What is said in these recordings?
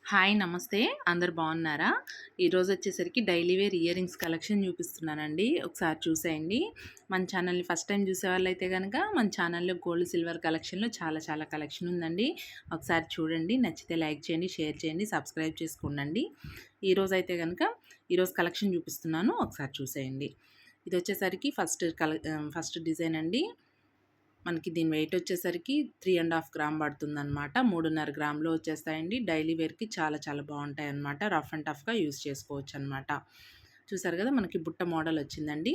Hi నమస్తే. అందరూ బాగున్నారా? ఈరోజు వచ్చేసరికి daily wear earrings collection చూపిస్తున్నానండి. ఒకసారి చూసేయండి. మన ఛానల్ని ఫస్ట్ టైం చూసేవాళ్ళైతే కనుక మన ఛానల్లో గోల్డ్ సిల్వర్ కలెక్షన్లో చాలా కలెక్షన్ ఉందండి. ఒకసారి చూడండి, నచ్చితే లైక్ చేయండి, షేర్ చేయండి, సబ్స్క్రైబ్ చేసుకోండి. ఈరోజు అయితే కనుక ఈరోజు కలెక్షన్ చూపిస్తున్నాను, ఒకసారి చూసేయండి. ఇది వచ్చేసరికి ఫస్ట్ డిజైన్ అండి. మనకి దీని వెయిట్ వచ్చేసరికి 3.5 గ్రామ్ పడుతుందనమాట. 3.5 గ్రామ్లో వచ్చేస్తాయండి. డైలీ వేర్కి చాలా బాగుంటాయి అనమాట. రఫ్ అండ్ టఫ్గా యూజ్ చేసుకోవచ్చు అనమాట. చూసారు కదా, మనకి బుట్ట మోడల్ వచ్చిందండి.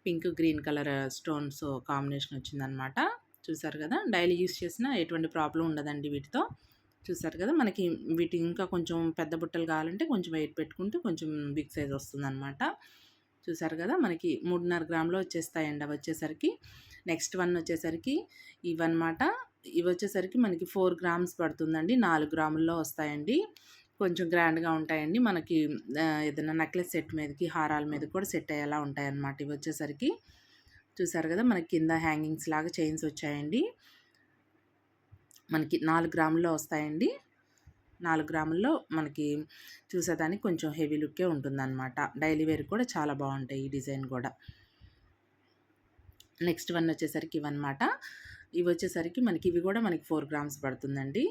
Pink green colour stones combination వచ్చిందనమాట. చూసారు కదా, డైలీ యూజ్ చేసినా ఎటువంటి ప్రాబ్లం ఉండదండి వీటితో. చూసారు కదా, మనకి వీటి ఇంకా కొంచెం పెద్ద బుట్టలు కావాలంటే కొంచెం వెయిట్ పెట్టుకుంటే కొంచెం బిగ్ సైజ్ వస్తుందన్నమాట. చూసారు కదా, మనకి 3.5 గ్రామ్లో వచ్చేస్తాయండి అవి వచ్చేసరికి. నెక్స్ట్ వన్ వచ్చేసరికి ఇవన్నమాట. ఇవి వచ్చేసరికి మనకి 4 గ్రామ్స్ పడుతుందండి. 4 గ్రాముల్లో వస్తాయండి. కొంచెం గ్రాండ్గా ఉంటాయండి. మనకి ఏదైనా నెక్లెస్ సెట్ మీదకి, హారాల మీద కూడా సెట్ అయ్యేలా ఉంటాయన్నమాట. ఇవి వచ్చేసరికి చూసారు కదా, మనకి కింద హ్యాంగింగ్స్ లాగా చైన్స్ వచ్చాయండి. మనకి 4 గ్రాముల్లో వస్తాయండి. 4 గ్రాముల్లో మనకి చూసేదానికి కొంచెం హెవీ లుక్కే ఉంటుందన్నమాట. డైలీ వేర్ కూడా చాలా బాగుంటాయి ఈ డిజైన్ కూడా. నెక్స్ట్ వన్ వచ్చేసరికి ఇవన్నమాట. ఇవి వచ్చేసరికి ఇవి కూడా మనకి 4 గ్రామ్స్ పడుతుందండి.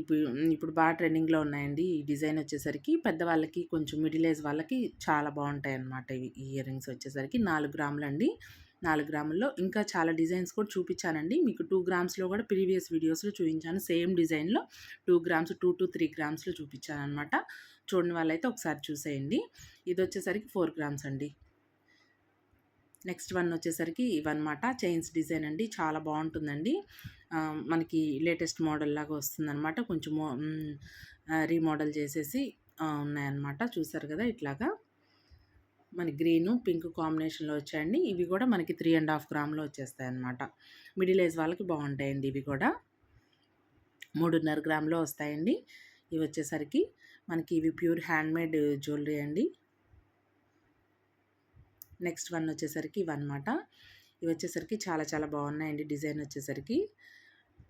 ఇప్పుడు బాగా ట్రెండింగ్లో ఉన్నాయండి ఈ డిజైన్ వచ్చేసరికి. పెద్దవాళ్ళకి, కొంచెం మిడిల్ ఏజ్ వాళ్ళకి చాలా బాగుంటాయి అన్నమాట. ఇవి ఇయర్ రింగ్స్ వచ్చేసరికి 4 గ్రాములండి. 4 గ్రాముల్లో ఇంకా చాలా డిజైన్స్ కూడా చూపించానండి మీకు. 2 గ్రామ్స్లో కూడా ప్రీవియస్ వీడియోస్లో చూపించాను. సేమ్ డిజైన్లో 2 గ్రామ్స్, 2 to 3 గ్రామ్స్లో చూపించాను అనమాట. చూడని వాళ్ళైతే ఒకసారి చూసేయండి. ఇది వచ్చేసరికి 4 గ్రామ్స్ అండి. నెక్స్ట్ వన్ వచ్చేసరికి ఇవన్నమాట. చైన్స్ డిజైన్ అండి, చాలా బాగుంటుందండి. మనకి లేటెస్ట్ మోడల్ లాగా వస్తుందన్నమాట. కొంచెం రీమోడల్ చేసేసి ఉన్నాయన్నమాట. చూసారు కదా, ఇట్లాగా మన గ్రీను పింక్ కాంబినేషన్లో వచ్చాయండి. ఇవి కూడా మనకి 3.5 గ్రామ్లో వచ్చేస్తాయి అన్నమాట. మిడిల్ ఏజ్ వాళ్ళకి బాగుంటాయండి. ఇవి కూడా 3.5 గ్రామ్లో వస్తాయండి. ఇవి వచ్చేసరికి మనకి ఇవి ప్యూర్ హ్యాండ్మేడ్ జ్యువెలరీ అండి. నెక్స్ట్ వన్ వచ్చేసరికి ఇవన్నమాట. ఇవి వచ్చేసరికి చాలా బాగున్నాయండి. డిజైన్ వచ్చేసరికి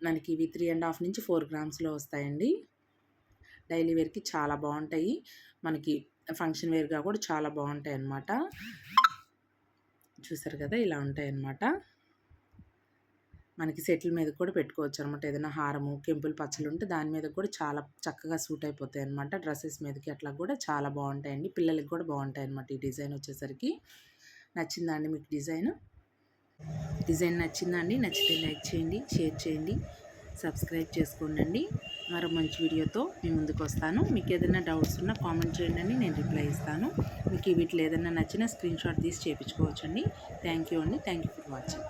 మనకి ఇవి 3.5 నుంచి 4 గ్రామ్స్లో వస్తాయండి. డైలీ వేర్కి చాలా బాగుంటాయి. మనకి ఫంక్షన్ వేర్గా కూడా చాలా బాగుంటాయి అన్నమాట. చూసారు కదా, ఇలా ఉంటాయి అన్నమాట. మనకి సెటిల్ మీద కూడా పెట్టుకోవచ్చు అనమాట. ఏదైనా హారము, కెంపుల్ పచ్చలు ఉంటే దాని మీద కూడా చాలా చక్కగా సూట్ అయిపోతాయి అనమాట. డ్రెస్సెస్ మీదకి అట్లా కూడా చాలా బాగుంటాయండి. పిల్లలకి కూడా బాగుంటాయి అనమాట. ఈ డిజైన్ వచ్చేసరికి నచ్చిందా అండి మీకు? డిజైన్ నచ్చిందా అండి? నచ్చితే లైక్ చేయండి, షేర్ చేయండి, సబ్స్క్రైబ్ చేసుకోండి. మరో మంచి వీడియోతో మీ ముందుకు వస్తాను. మీకు ఏదైనా డౌట్స్ ఉన్నా కామెంట్ చేయండి, నేను రిప్లై ఇస్తాను. మీకు వీటిలో ఏదైనా నచ్చినా స్క్రీన్ షాట్ తీసి చేయించుకోవచ్చండి. థ్యాంక్ యూ అండి. Thank you for watching.